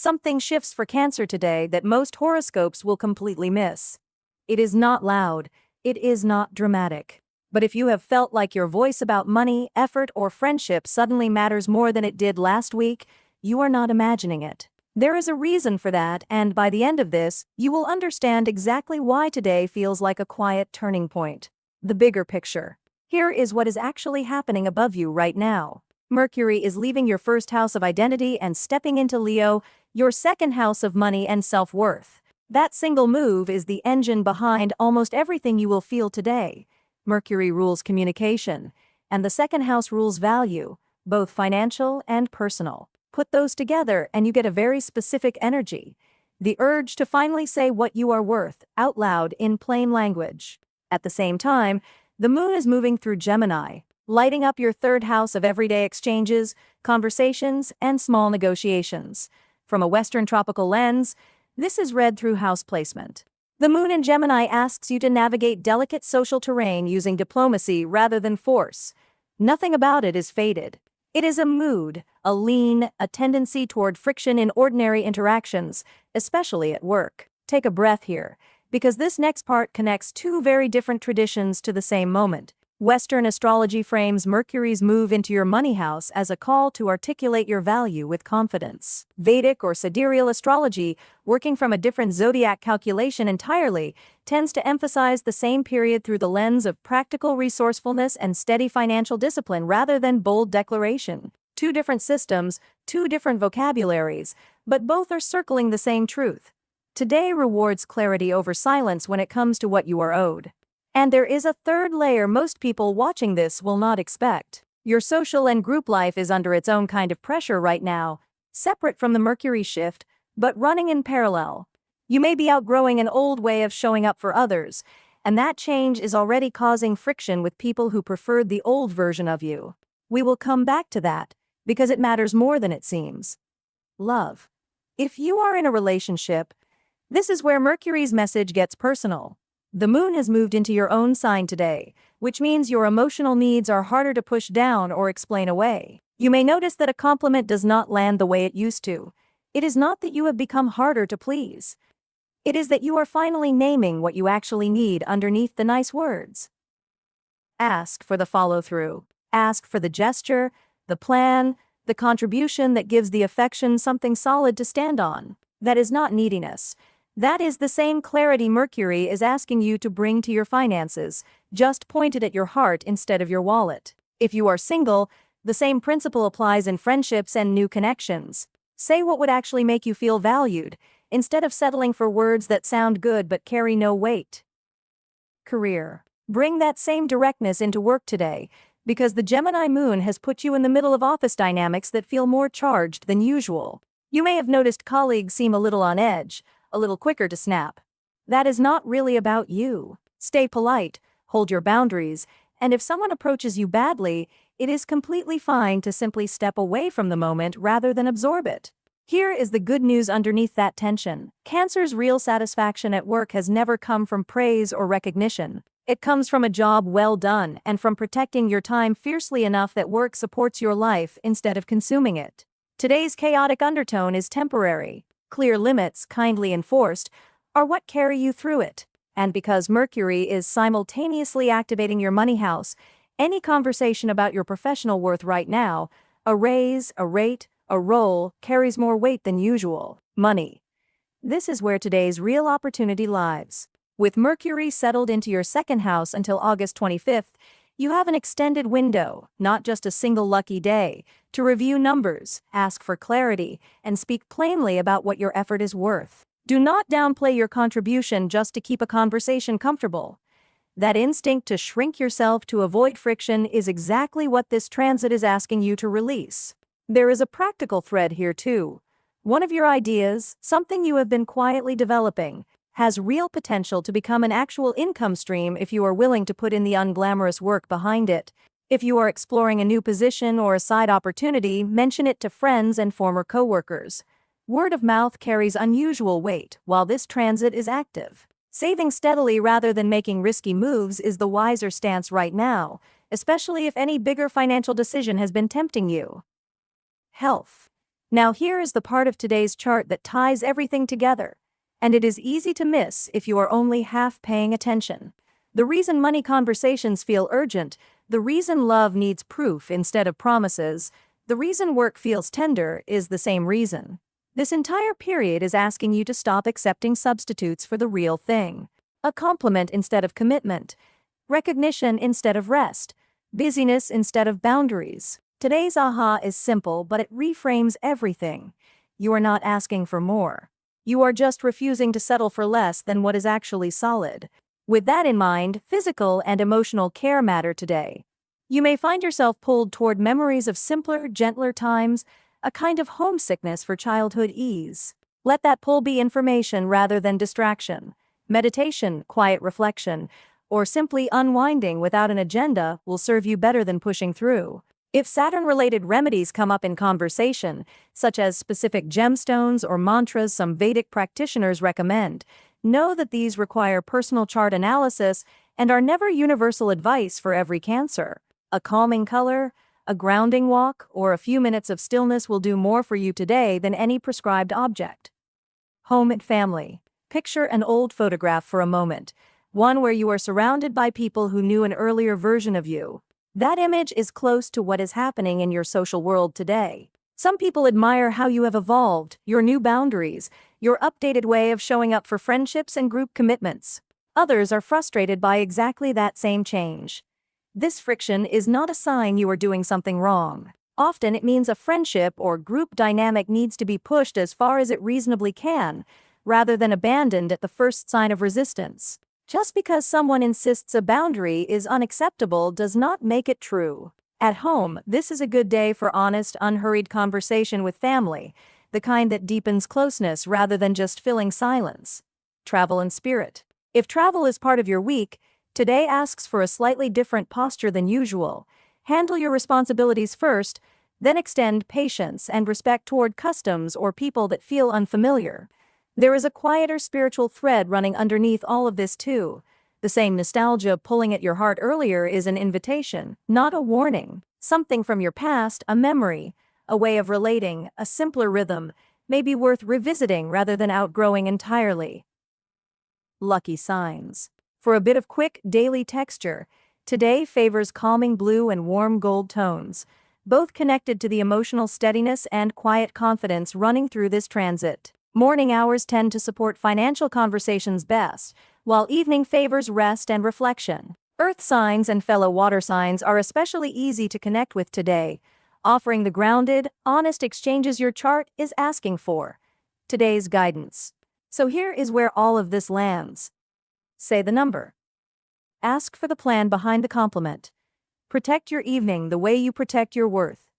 Something shifts for Cancer today that most horoscopes will completely miss. It is not loud, it is not dramatic. But if you have felt like your voice about money, effort, or friendship suddenly matters more than it did last week, you are not imagining it. There is a reason for that, and by the end of this, you will understand exactly why today feels like a quiet turning point. The bigger picture. Here is what is actually happening above you right now. Mercury is leaving your first house of identity and stepping into Leo, your second house of money and self-worth. That single move is the engine behind almost everything you will feel today. Mercury rules communication, and the second house rules value, both financial and personal. Put those together and you get a very specific energy. The urge to finally say what you are worth out loud in plain language. At the same time, the moon is moving through Gemini, lighting up your third house of everyday exchanges, conversations, and small negotiations. From a Western tropical lens, this is read through house placement. The moon in Gemini asks you to navigate delicate social terrain using diplomacy rather than force. Nothing about it is fated. It is a mood, a lean, a tendency toward friction in ordinary interactions, especially at work. Take a breath here, because this next part connects two very different traditions to the same moment. Western astrology frames Mercury's move into your money house as a call to articulate your value with confidence. Vedic or sidereal astrology, working from a different zodiac calculation entirely, tends to emphasize the same period through the lens of practical resourcefulness and steady financial discipline rather than bold declaration. Two different systems, two different vocabularies, but both are circling the same truth. Today rewards clarity over silence when it comes to what you are owed. And there is a third layer most people watching this will not expect. Your social and group life is under its own kind of pressure right now, separate from the Mercury shift, but running in parallel. You may be outgrowing an old way of showing up for others, and that change is already causing friction with people who preferred the old version of you. We will come back to that, because it matters more than it seems. Love. If you are in a relationship, this is where Mercury's message gets personal. The moon has moved into your own sign today, which means your emotional needs are harder to push down or explain away. You may notice that a compliment does not land the way it used to. It is not that you have become harder to please. It is that you are finally naming what you actually need underneath the nice words. Ask for the follow-through. Ask for the gesture, the plan, the contribution that gives the affection something solid to stand on. That is not neediness. That is the same clarity Mercury is asking you to bring to your finances, just pointed at your heart instead of your wallet. If you are single, the same principle applies in friendships and new connections. Say what would actually make you feel valued, instead of settling for words that sound good but carry no weight. Career. Bring that same directness into work today, because the Gemini moon has put you in the middle of office dynamics that feel more charged than usual. You may have noticed colleagues seem a little on edge, a little quicker to snap. That is not really about you. Stay polite, hold your boundaries, and if someone approaches you badly, it is completely fine to simply step away from the moment rather than absorb it. Here is the good news underneath that tension. Cancer's real satisfaction at work has never come from praise or recognition. It comes from a job well done and from protecting your time fiercely enough that work supports your life instead of consuming it. Today's chaotic undertone is temporary. Clear limits, kindly enforced, are what carry you through it. And because Mercury is simultaneously activating your money house, any conversation about your professional worth right now, a raise, a rate, a role, carries more weight than usual. Money. This is where today's real opportunity lies. With Mercury settled into your second house until August 25th, you have an extended window, not just a single lucky day, to review numbers, ask for clarity, and speak plainly about what your effort is worth. Do not downplay your contribution just to keep a conversation comfortable. That instinct to shrink yourself to avoid friction is exactly what this transit is asking you to release. There is a practical thread here too. One of your ideas, something you have been quietly developing, has real potential to become an actual income stream if you are willing to put in the unglamorous work behind it. If you are exploring a new position or a side opportunity, mention it to friends and former coworkers. Word of mouth carries unusual weight while this transit is active. Saving steadily rather than making risky moves is the wiser stance right now, especially if any bigger financial decision has been tempting you. Health. Now here is the part of today's chart that ties everything together. And it is easy to miss if you are only half paying attention. The reason money conversations feel urgent, the reason love needs proof instead of promises, the reason work feels tender is the same reason. This entire period is asking you to stop accepting substitutes for the real thing. A compliment instead of commitment, recognition instead of rest, busyness instead of boundaries. Today's aha is simple, but it reframes everything. You are not asking for more. You are just refusing to settle for less than what is actually solid. With that in mind, physical and emotional care matter today. You may find yourself pulled toward memories of simpler, gentler times, a kind of homesickness for childhood ease. Let that pull be information rather than distraction. Meditation, quiet reflection, or simply unwinding without an agenda will serve you better than pushing through. If Saturn-related remedies come up in conversation, such as specific gemstones or mantras some Vedic practitioners recommend, know that these require personal chart analysis and are never universal advice for every Cancer. A calming color, a grounding walk, or a few minutes of stillness will do more for you today than any prescribed object. Home and family. Picture an old photograph for a moment, one where you are surrounded by people who knew an earlier version of you. That image is close to what is happening in your social world today. Some people admire how you have evolved, your new boundaries, your updated way of showing up for friendships and group commitments. Others are frustrated by exactly that same change. This friction is not a sign you are doing something wrong. Often it means a friendship or group dynamic needs to be pushed as far as it reasonably can, rather than abandoned at the first sign of resistance. Just because someone insists a boundary is unacceptable does not make it true. At home, this is a good day for honest, unhurried conversation with family, the kind that deepens closeness rather than just filling silence. Travel and spirit. If travel is part of your week, today asks for a slightly different posture than usual. Handle your responsibilities first, then extend patience and respect toward customs or people that feel unfamiliar. There is a quieter spiritual thread running underneath all of this too. The same nostalgia pulling at your heart earlier is an invitation, not a warning. Something from your past, a memory, a way of relating, a simpler rhythm, may be worth revisiting rather than outgrowing entirely. Lucky signs. For a bit of quick, daily texture, today favors calming blue and warm gold tones, both connected to the emotional steadiness and quiet confidence running through this transit. Morning hours tend to support financial conversations best, while evening favors rest and reflection. Earth signs and fellow water signs are especially easy to connect with today, offering the grounded, honest exchanges your chart is asking for. Today's guidance. So here is where all of this lands. Say the number. Ask for the plan behind the compliment. Protect your evening the way you protect your worth.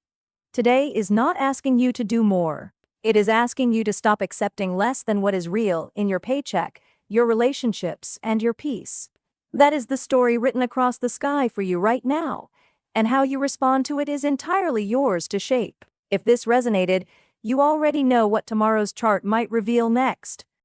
Today is not asking you to do more. It is asking you to stop accepting less than what is real in your paycheck, your relationships, and your peace. That is the story written across the sky for you right now, and how you respond to it is entirely yours to shape. If this resonated, you already know what tomorrow's chart might reveal next.